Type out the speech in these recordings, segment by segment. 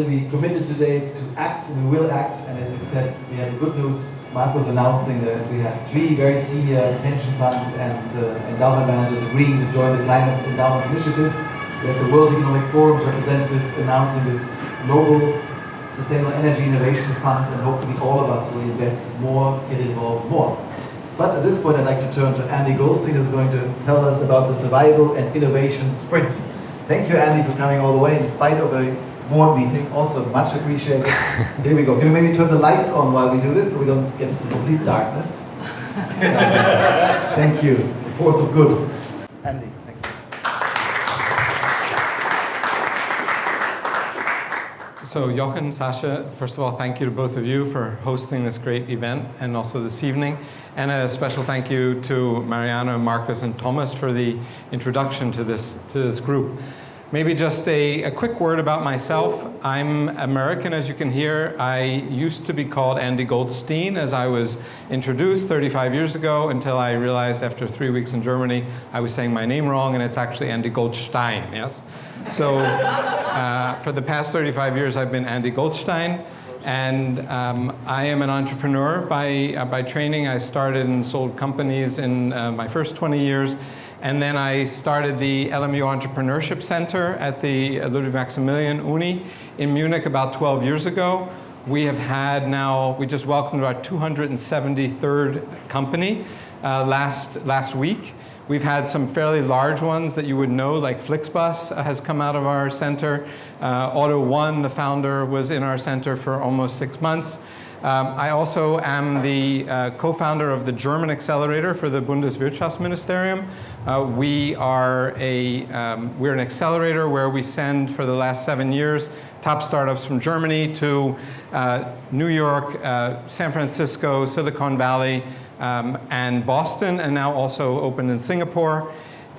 We committed today to act, and we will act, and as I said, we have good news. Mark was announcing that we have 3 very senior pension fund and endowment managers agreeing to join the Climate Endowment Initiative. We have the World Economic Forum's representative announcing this global Sustainable Energy Innovation Fund, and hopefully all of us will invest more, get involved more. But at this point, I'd like to turn to Andy Goldstein, who's going to tell us about the Survival and Innovation Sprint. Thank you, Andy, for coming all the way in spite of a board meeting. Also much appreciated. Here we go. Can we maybe turn the lights on while we do this so we don't get complete darkness? Thank you. The force of good. Andy, thank you. So Jochen, Sasha, first of all, thank you to both of you for hosting this great event and also this evening. And a special thank you to Mariana, Marcus, and Thomas for the introduction to this group. Maybe just a quick word about myself. I'm American, as you can hear. I used to be called Andy Goldstein, as I was introduced 35 years ago, until I realized after 3 weeks in Germany, I was saying my name wrong, and it's actually Andy Goldstein, yes? So for the past 35 years, I've been Andy Goldstein, and I am an entrepreneur by training. I started and sold companies in my first 20 years. And then I started the LMU Entrepreneurship Center at the Ludwig Maximilian Uni in Munich about 12 years ago. We have had now, we just welcomed our 273rd company last week. We've had some fairly large ones that you would know, like Flixbus has come out of our center. Auto One, the founder, was in our center for almost 6 months. I also am the co-founder of the German accelerator for the Bundeswirtschaftsministerium. We're an accelerator where we send, for the last 7 years, top startups from Germany to New York, San Francisco, Silicon Valley, and Boston, and now also opened in Singapore.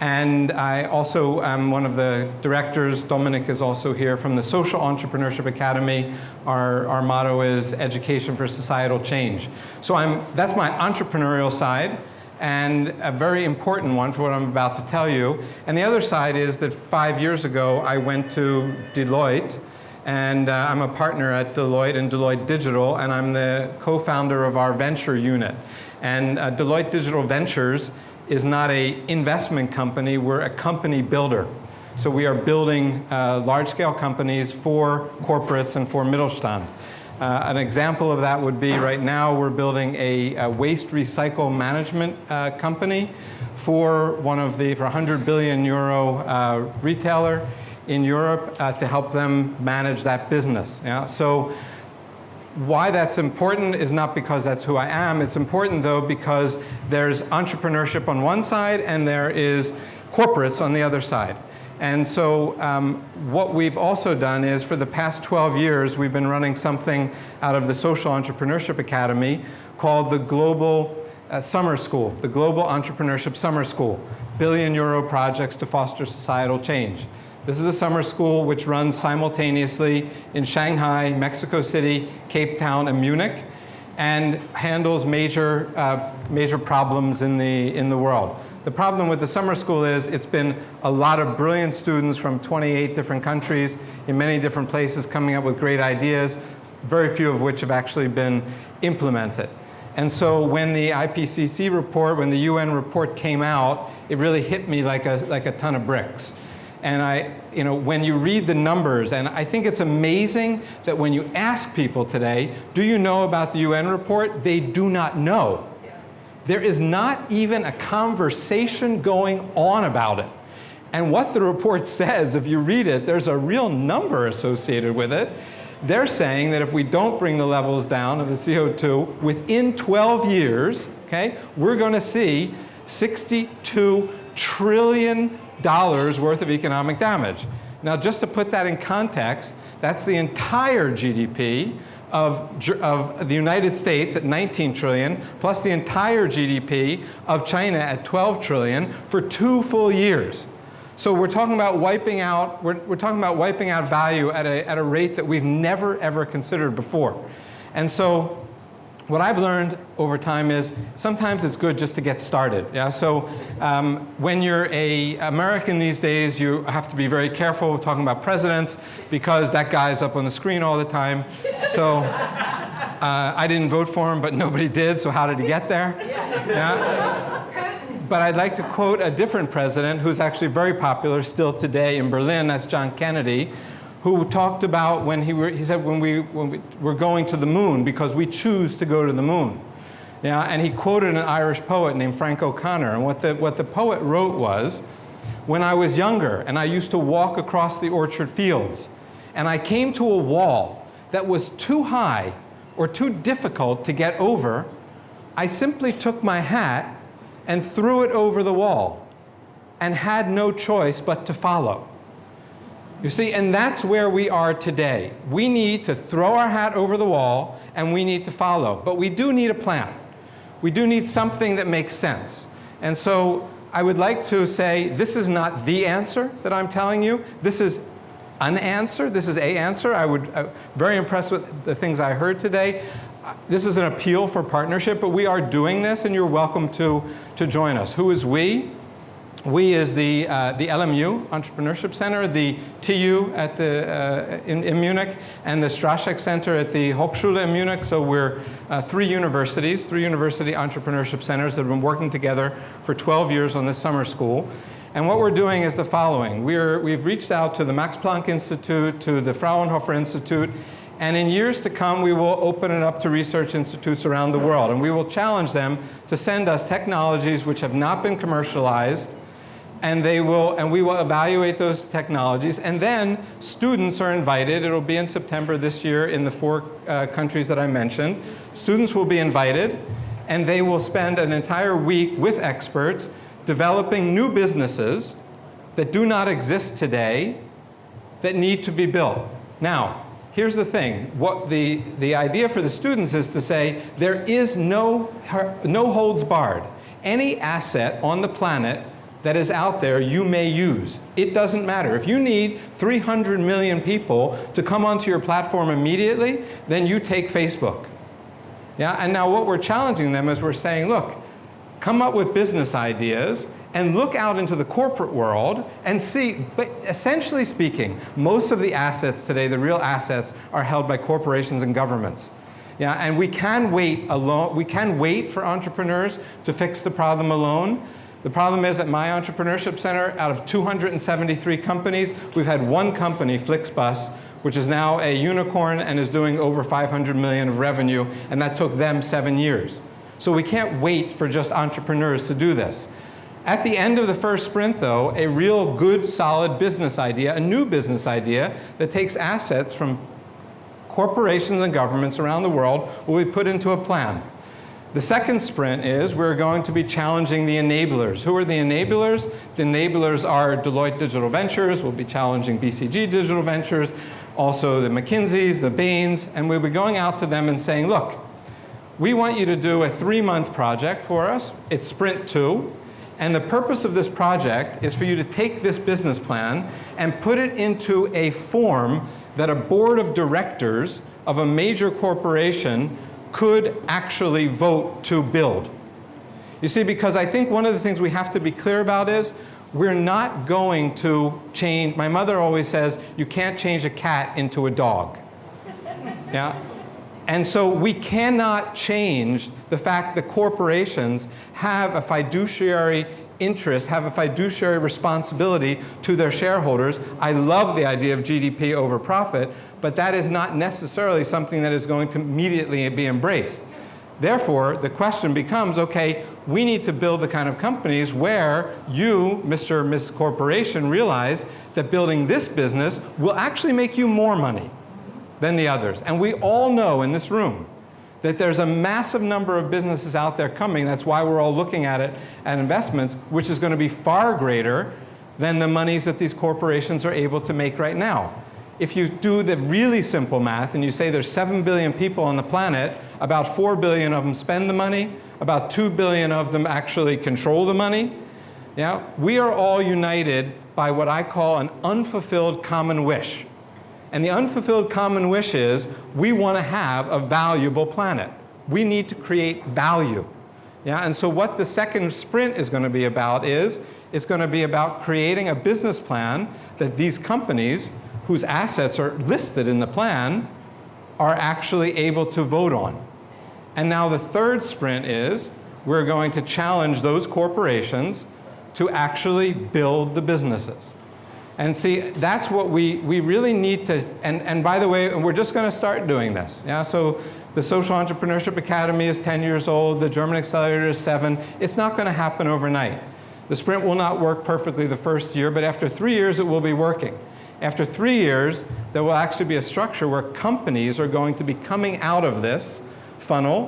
And I also am one of the directors. Dominic is also here from the Social Entrepreneurship Academy. Our motto is Education for Societal Change. So that's my entrepreneurial side, and a very important one for what I'm about to tell you. And the other side is that 5 years ago, I went to Deloitte, and I'm a partner at Deloitte and Deloitte Digital, and I'm the co-founder of our venture unit. And Deloitte Digital Ventures is not an investment company, we're a company builder. So we are building large-scale companies for corporates and for Mittelstand. An example of that would be right now we're building a waste recycle management company for for a 100 billion euro retailer in Europe to help them manage that business. Yeah? So why that's important is not because that's who I am. It's important, though, because there's entrepreneurship on one side and there is corporates on the other side. And so what we've also done is for the past 12 years, we've been running something out of the Social Entrepreneurship Academy called the Global Summer School, the Global Entrepreneurship Summer School, billion-euro projects to foster societal change. This is a summer school which runs simultaneously in Shanghai, Mexico City, Cape Town, and Munich, and handles major problems in the world. The problem with the summer school is it's been a lot of brilliant students from 28 different countries in many different places coming up with great ideas, very few of which have actually been implemented. And so when the IPCC report, when the UN report came out, it really hit me like a ton of bricks. And when you read the numbers, and I think it's amazing that when you ask people today, do you know about the UN report? They do not know. There is not even a conversation going on about it. And what the report says, if you read it, there's a real number associated with it. They're saying that if we don't bring the levels down of the CO2 within 12 years, okay, we're going to see $62 trillion worth of economic damage. Now, just to put that in context, that's the entire GDP of the United States at 19 trillion, plus the entire GDP of China at 12 trillion for 2 full years. So we're talking about wiping out. We're talking about wiping out value at a rate that we've never ever considered before. And so what I've learned over time is sometimes it's good just to get started. Yeah. So when you're an American these days, you have to be very careful talking about presidents because that guy's up on the screen all the time. So I didn't vote for him, but nobody did. So how did he get there? Yeah. But I'd like to quote a different president who's actually very popular still today in Berlin. That's John Kennedy, who talked about when he said when we're going to the moon because we choose to go to the moon. Yeah, and he quoted an Irish poet named Frank O'Connor. And what the poet wrote was, when I was younger and I used to walk across the orchard fields and I came to a wall that was too high or too difficult to get over, I simply took my hat and threw it over the wall and had no choice but to follow. You see, and that's where we are today. We need to throw our hat over the wall and we need to follow. But we do need a plan. We do need something that makes sense. And so I would like to say this is not the answer that I'm telling you. This is an answer. This is a answer. I'm very impressed with the things I heard today. This is an appeal for partnership, but we are doing this and you're welcome to join us. Who is we? We is the LMU Entrepreneurship Center, the TU at in Munich, and the Straschek Center at the Hochschule in Munich. So we're three university entrepreneurship centers that have been working together for 12 years on this summer school. And what we're doing is the following. We've reached out to the Max Planck Institute, to the Fraunhofer Institute, and in years to come, we will open it up to research institutes around the world. And we will challenge them to send us technologies which have not been commercialized, and we will evaluate those technologies. And then students are invited. It'll be in September this year in the 4 countries that I mentioned. Students will be invited, and they will spend an entire week with experts developing new businesses that do not exist today that need to be built. Now, here's the thing. What the idea for the students is to say there is no holds barred. Any asset on the planet that is out there you may use. It doesn't matter. If you need 300 million people to come onto your platform immediately, then you take Facebook. Yeah? And now what we're challenging them is we're saying, look, come up with business ideas and look out into the corporate world and see, but essentially speaking, most of the assets today, the real assets, are held by corporations and governments. Yeah, and we can wait for entrepreneurs to fix the problem alone. The problem is at my Entrepreneurship Center, out of 273 companies, we've had one company, Flixbus, which is now a unicorn and is doing over 500 million of revenue, and that took them 7 years. So we can't wait for just entrepreneurs to do this. At the end of the first sprint, though, a real good, solid business idea, a new business idea that takes assets from corporations and governments around the world will be put into a plan. The second sprint is we're going to be challenging the enablers. Who are the enablers? The enablers are Deloitte Digital Ventures. We'll be challenging BCG Digital Ventures, also the McKinseys, the Bains, and we'll be going out to them and saying, look, we want you to do a 3-month project for us. It's sprint 2. And the purpose of this project is for you to take this business plan and put it into a form that a board of directors of a major corporation could actually vote to build. You see, because I think one of the things we have to be clear about is we're not going to change. My mother always says, you can't change a cat into a dog. Yeah? And so we cannot change the fact that corporations have a fiduciary interest, have a fiduciary responsibility to their shareholders. I love the idea of GDP over profit, but that is not necessarily something that is going to immediately be embraced. Therefore, the question becomes, okay, we need to build the kind of companies where you, Mr. or Ms. Corporation, realize that building this business will actually make you more money than the others. And we all know in this room that there's a massive number of businesses out there coming. That's why we're all looking at it at investments, which is going to be far greater than the monies that these corporations are able to make right now. If you do the really simple math and you say there's 7 billion people on the planet, about 4 billion of them spend the money, about 2 billion of them actually control the money. Yeah? We are all united by what I call an unfulfilled common wish. And the unfulfilled common wish is we want to have a valuable planet. we need to create value. Yeah, and so what the second sprint is going to be about is, it's going to be about creating a business plan that these companies whose assets are listed in the plan are actually able to vote on. And now the third sprint is, we're going to challenge those corporations to actually build the businesses. And see, that's what we really need to, and by the way, we're just going to start doing this. Yeah, so the Social Entrepreneurship Academy is 10 years old, the German Accelerator is 7. It's not going to happen overnight. The sprint will not work perfectly the first year, but after 3 years it will be working. After 3 years, there will actually be a structure where companies are going to be coming out of this funnel,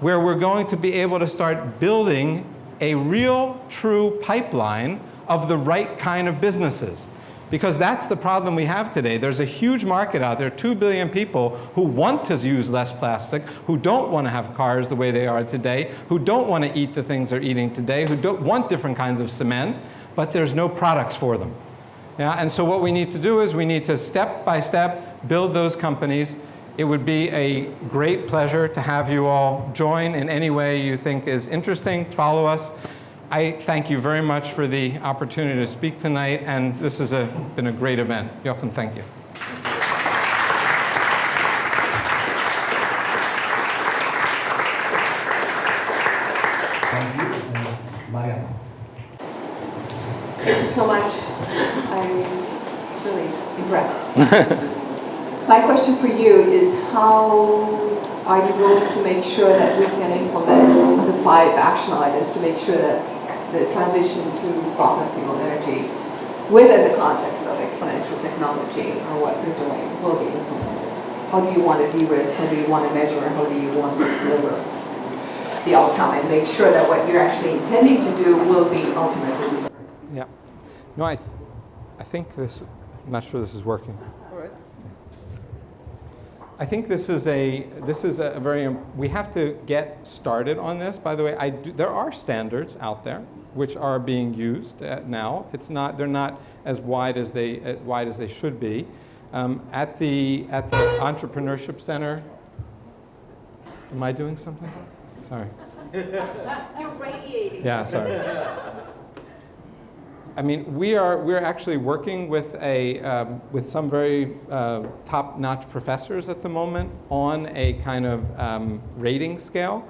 where we're going to be able to start building a real, true pipeline of the right kind of businesses. Because that's the problem we have today. There's a huge market out there, 2 billion people who want to use less plastic, who don't want to have cars the way they are today, who don't want to eat the things they're eating today, who don't want different kinds of cement, but there's no products for them. Yeah, and so what we need to do is we need to step by step build those companies. It would be a great pleasure to have you all join in any way you think is interesting. Follow us. I thank you very much for the opportunity to speak tonight, and this has been a great event. Jochen, thank you. Thank you, Mariana. Thank you so much. I'm really impressed. My question for you is, how are you going to make sure that we can implement the 5 action items to make sure that the transition to fossil fuel energy within the context of exponential technology or what you're doing will be implemented? How do you want to de-risk? How do you want to measure? How do you want to deliver the outcome and make sure that what you're actually intending to do will be ultimately? Yeah. No, I think this, I'm not sure this is working. All right. I think this is a very, we have to get started on this. By the way, there are standards out there which are being used now. They're not as wide as they should be. At the Entrepreneurship Center, am I doing something? Sorry. You're radiating. Yeah, sorry. I mean, we're actually working with some very top-notch professors at the moment on a kind of rating scale,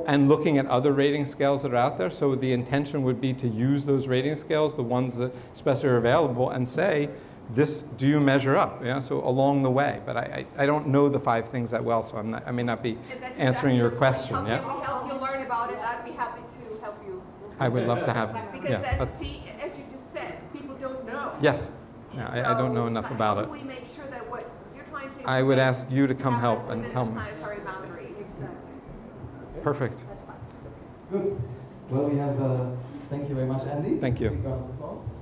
and looking at other rating scales that are out there. So the intention would be to use those rating scales, the ones that especially are available, and say, do you measure up? Yeah, so along the way. But I don't know the 5 things that well, so I may not be answering your question. If Yeah. we help you learn about it, I'd be happy to help you. I would love to have. Because Yeah, as you just said, people don't know. yes. No, I don't know enough about it. How do we make sure that what you're trying to I would implement ask you to come help happens and tell within me. the planetary boundaries? Perfect. Good. Well, we have, thank you very much, Andy. Thank you. Big round of applause.